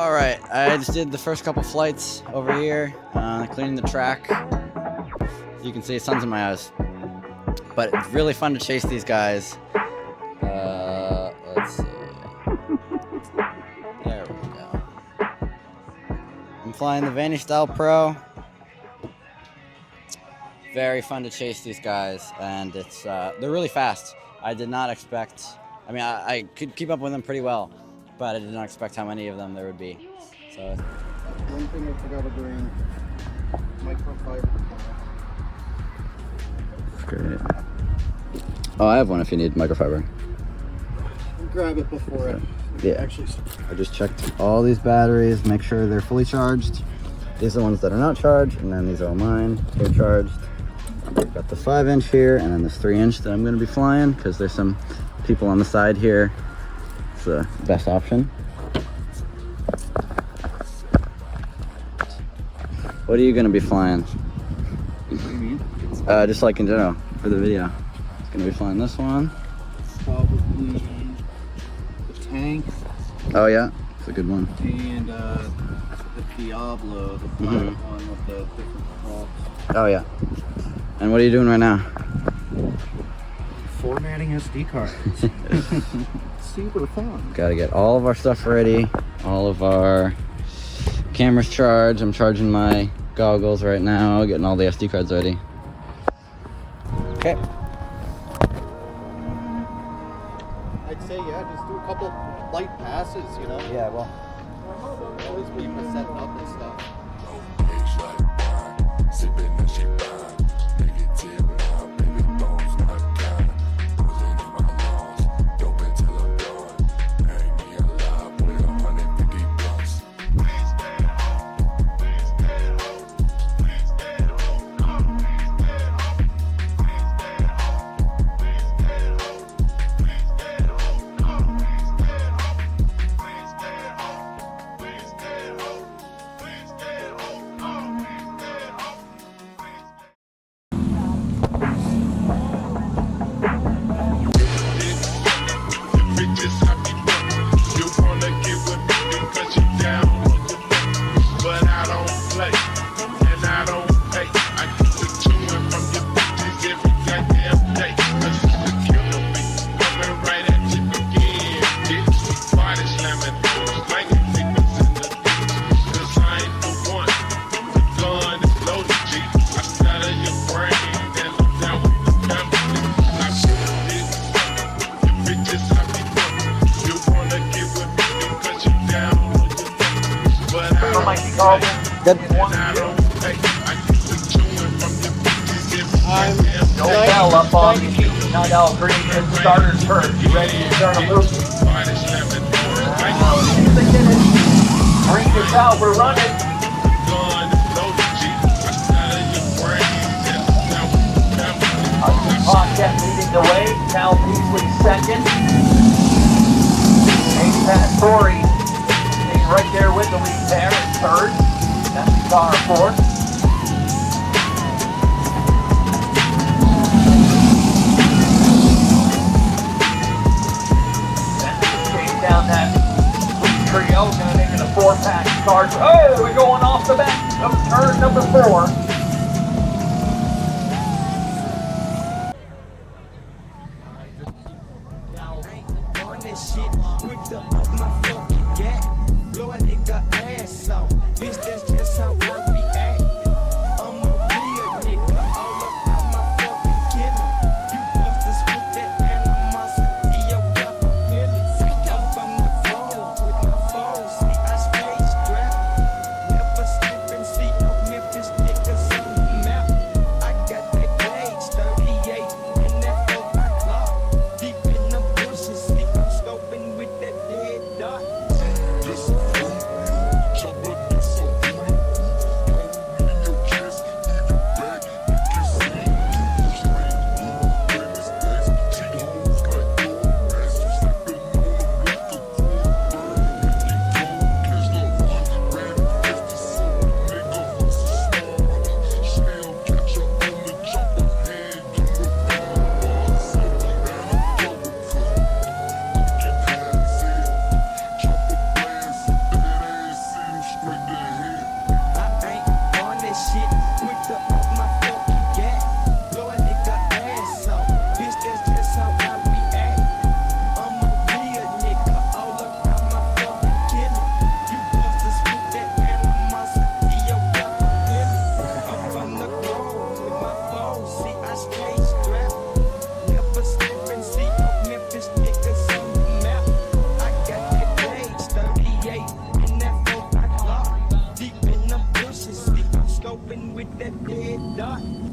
Alright, I just did the first couple flights over here, cleaning the track. You can see sun's in my eyes. But it's really fun to chase these guys. Let's see. There we go. I'm flying the Vanny Style Pro. Very fun to chase these guys, and it's they're really fast. I did not expect, I mean, I could keep up with them pretty well, but I did not expect how many of them there would be. So one thing I forgot to bring, microfiber. Great. Oh, I have one if you need microfiber. Grab it before it actually. I just checked all these batteries, make sure they're fully charged. These are the ones that are not charged, and then these are all mine. They're charged. I've got the 5-inch here, and then this 3-inch that I'm going to be flying because there's some people on the side here. It's the best option. What are you going to be flying? What do you mean? Just like in general for the video. It's going to be flying this one. Probably the tank. Oh yeah, it's a good one. And the Diablo, the black one with the different props. Oh yeah. And what are you doing right now? Formatting SD cards. Super fun. Got to get all of our stuff ready, all of our cameras charged. I'm charging my goggles right now, getting all the SD cards ready. Okay. I'd say, yeah, just do a couple light passes, you know? Yeah, well. Always people setting up and stuff. Good. No bell up on the $9 green starters first. You ready to start a move? Bring this out, we're running. Podcast leading the way, now Beasley second. Ace Pat Torrey staying right there with the lead pair in third. That's the car fourth. Chase down that trio, gonna make it a 4-pack car. Oh, we're going off the back of turn number 4. with that dead dot.